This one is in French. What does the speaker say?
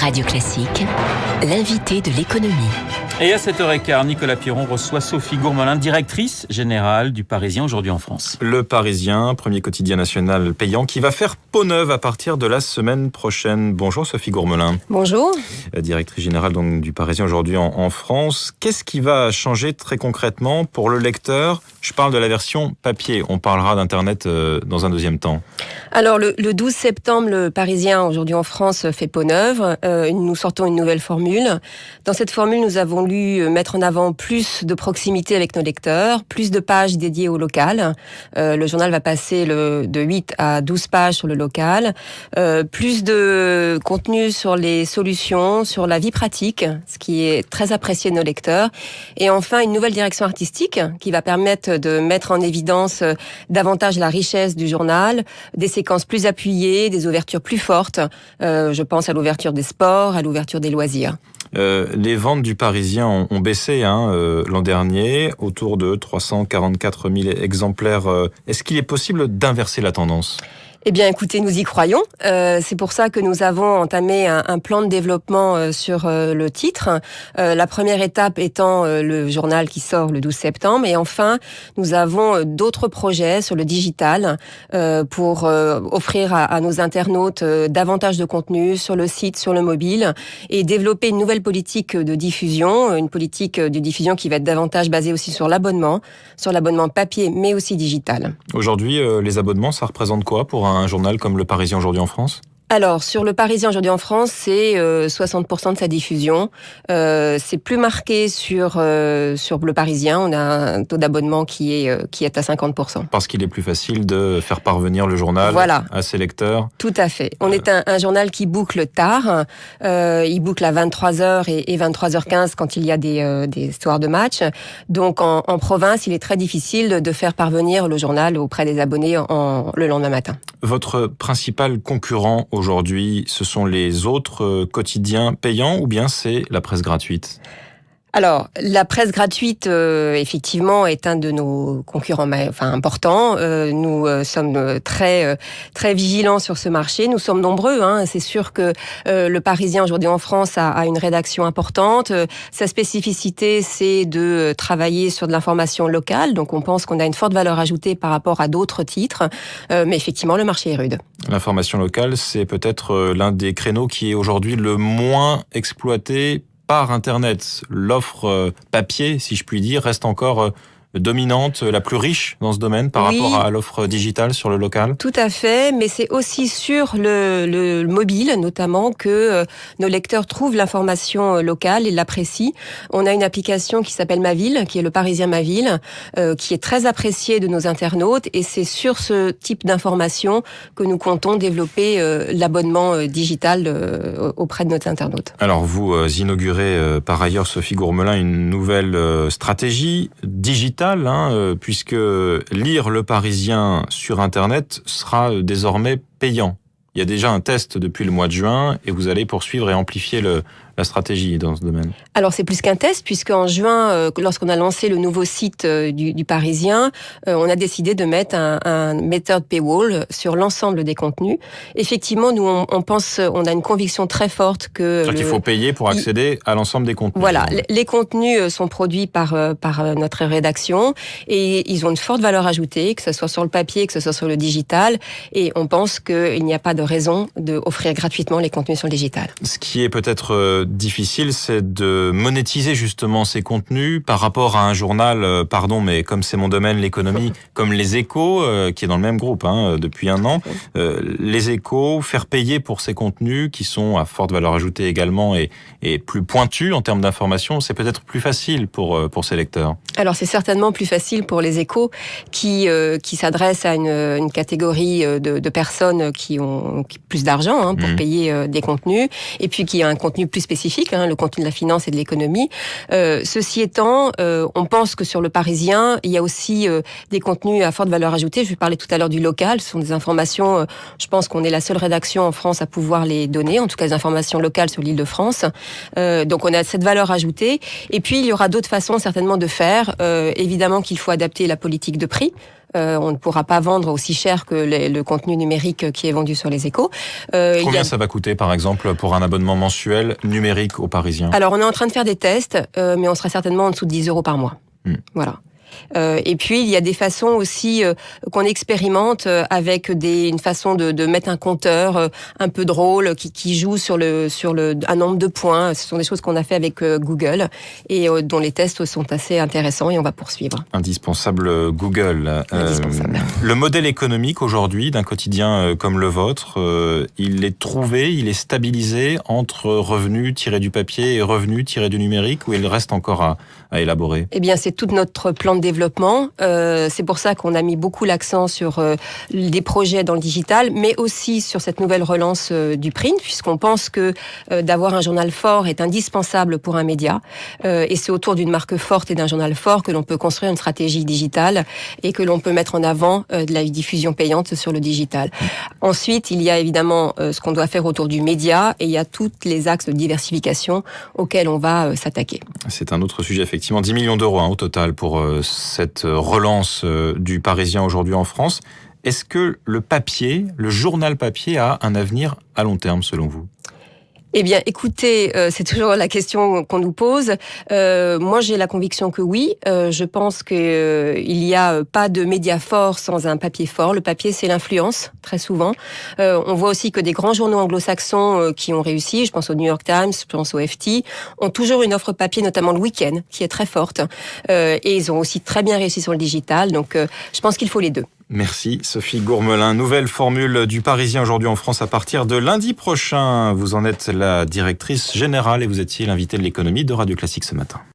Radio Classique, l'invité de l'économie. Et à 7h15, Nicolas Piron reçoit Sophie Gourmelin, directrice générale du Parisien aujourd'hui en France. Le Parisien, premier quotidien national payant, qui va faire peau neuve à partir de la semaine prochaine. Bonjour Sophie Gourmelin. Bonjour. Directrice générale donc, du Parisien aujourd'hui en France. Qu'est-ce qui va changer très concrètement pour le lecteur ? Je parle de la version papier. On parlera d'Internet dans un deuxième temps. Alors le 12 septembre, le Parisien aujourd'hui en France fait peau neuve. Nous sortons une nouvelle formule. Dans cette formule, nous avons voulu mettre en avant plus de proximité avec nos lecteurs, plus de pages dédiées au local. Le journal va passer de 8 à 12 pages sur le local. Plus de contenu sur les solutions, sur la vie pratique, ce qui est très apprécié de nos lecteurs. Et enfin, une nouvelle direction artistique qui va permettre de mettre en évidence davantage la richesse du journal, des séquences plus appuyées, des ouvertures plus fortes. Je pense à l'ouverture des sports, à l'ouverture des loisirs. Les ventes du Parisien ont baissé l'an dernier, autour de 344 000 exemplaires. Est-ce qu'il est possible d'inverser la tendance ? Eh bien, écoutez, nous y croyons. C'est pour ça que nous avons entamé un plan de développement sur le titre. La première étape étant le journal qui sort le 12 septembre. Et enfin, nous avons d'autres projets sur le digital pour offrir à nos internautes davantage de contenu sur le site, sur le mobile et développer une nouvelle politique de diffusion, une politique de diffusion qui va être davantage basée aussi sur l'abonnement papier mais aussi digital. Aujourd'hui, les abonnements, ça représente quoi pour un journal comme Le Parisien aujourd'hui en France ? Alors, sur Le Parisien aujourd'hui en France, c'est 60% de sa diffusion. C'est plus marqué sur Le Parisien. On a un taux d'abonnement qui est à 50%. Parce qu'il est plus facile de faire parvenir le journal à ses lecteurs. Tout à fait. On est un journal qui boucle tard. Il boucle à 23h et 23h15 quand il y a des soirs de match. Donc, en province, il est très difficile de faire parvenir le journal auprès des abonnés le lendemain matin. Votre principal concurrent aujourd'hui, ce sont les autres quotidiens payants ou bien c'est la presse gratuite ? Alors, la presse gratuite, effectivement, est un de nos concurrents importants. Nous sommes très vigilants sur ce marché. Nous sommes nombreux. C'est sûr que le Parisien, aujourd'hui en France, a une rédaction importante. Sa spécificité, c'est de travailler sur de l'information locale. Donc, on pense qu'on a une forte valeur ajoutée par rapport à d'autres titres. Mais effectivement, le marché est rude. L'information locale, c'est peut-être l'un des créneaux qui est aujourd'hui le moins exploité par Internet. L'offre papier, si je puis dire, reste encore dominante, la plus riche dans ce domaine par rapport à l'offre digitale sur le local. Tout à fait, mais c'est aussi sur le mobile notamment que nos lecteurs trouvent l'information locale et l'apprécient. On a une application qui s'appelle Ma Ville, qui est le Parisien Ma Ville, qui est très appréciée de nos internautes et c'est sur ce type d'information que nous comptons développer l'abonnement digital auprès de nos internautes. Alors vous inaugurez par ailleurs, Sophie Gourmelin, une nouvelle stratégie digitale, puisque lire Le Parisien sur Internet sera désormais payant. Il y a déjà un test depuis le mois de juin et vous allez poursuivre et amplifier la stratégie dans ce domaine. Alors c'est plus qu'un test puisqu'en juin, lorsqu'on a lancé le nouveau site du Parisien, on a décidé de mettre un method paywall sur l'ensemble des contenus. Effectivement, nous on pense, on a une conviction très forte que il faut payer pour accéder à l'ensemble des contenus. Voilà, les contenus sont produits par notre rédaction et ils ont une forte valeur ajoutée, que ce soit sur le papier, que ce soit sur le digital, et on pense qu'il n'y a pas de raison d'offrir gratuitement les contenus sur le digital. Ce qui est peut-être difficile, c'est de monétiser justement ces contenus par rapport à un journal, mais comme c'est mon domaine, l'économie, comme Les Échos, qui est dans le même groupe depuis un an. Les Échos, faire payer pour ces contenus qui sont à forte valeur ajoutée également et plus pointus en termes d'information, c'est peut-être plus facile pour ces lecteurs. Alors c'est certainement plus facile pour Les Échos qui s'adressent à une catégorie de personnes qui ont plus d'argent pour payer des contenus et puis qui a un contenu plus spécifique, le contenu de la finance et de l'économie. Ceci étant, on pense que sur le Parisien, il y a aussi des contenus à forte valeur ajoutée. Je vais parler tout à l'heure du local. Ce sont des informations, je pense qu'on est la seule rédaction en France à pouvoir les donner, en tout cas des informations locales sur l'Île-de-France. Donc on a cette valeur ajoutée. Et puis il y aura d'autres façons certainement de faire. Évidemment qu'il faut adapter la politique de prix. On ne pourra pas vendre aussi cher que le contenu numérique qui est vendu sur les Échos. Combien ça va coûter, par exemple, pour un abonnement mensuel numérique aux Parisiens ? Alors, on est en train de faire des tests, mais on sera certainement en dessous de 10 € par mois. Voilà. Et puis il y a des façons aussi qu'on expérimente avec une façon de mettre un compteur un peu drôle qui joue sur un nombre de points. Ce sont des choses qu'on a fait avec Google et dont les tests sont assez intéressants et on va poursuivre. Indispensable Google. Indispensable. Le modèle économique aujourd'hui d'un quotidien comme le vôtre, il est trouvé, il est stabilisé entre revenus tirés du papier et revenus tirés du numérique, ou il reste encore à élaborer ? Eh bien, c'est tout notre plan de développement. C'est pour ça qu'on a mis beaucoup l'accent sur des projets dans le digital, mais aussi sur cette nouvelle relance du print, puisqu'on pense que d'avoir un journal fort est indispensable pour un média. Et c'est autour d'une marque forte et d'un journal fort que l'on peut construire une stratégie digitale et que l'on peut mettre en avant de la diffusion payante sur le digital. Ensuite, il y a évidemment ce qu'on doit faire autour du média et il y a tous les axes de diversification auxquels on va s'attaquer. C'est un autre sujet, effectivement. 10 millions d'euros au total pour cette relance du Parisien aujourd'hui en France. Est-ce que le journal papier a un avenir à long terme selon vous ? Eh bien, écoutez, c'est toujours la question qu'on nous pose. Moi, j'ai la conviction que oui. Je pense que il y a pas de média fort sans un papier fort. Le papier, c'est l'influence, très souvent. On voit aussi que des grands journaux anglo-saxons qui ont réussi, je pense au New York Times, je pense au FT, ont toujours une offre papier, notamment le week-end, qui est très forte. Et ils ont aussi très bien réussi sur le digital. Donc, je pense qu'il faut les deux. Merci Sophie Gourmelin. Nouvelle formule du Parisien aujourd'hui en France à partir de lundi prochain. Vous en êtes la directrice générale et vous étiez l'invitée de l'économie de Radio Classique ce matin.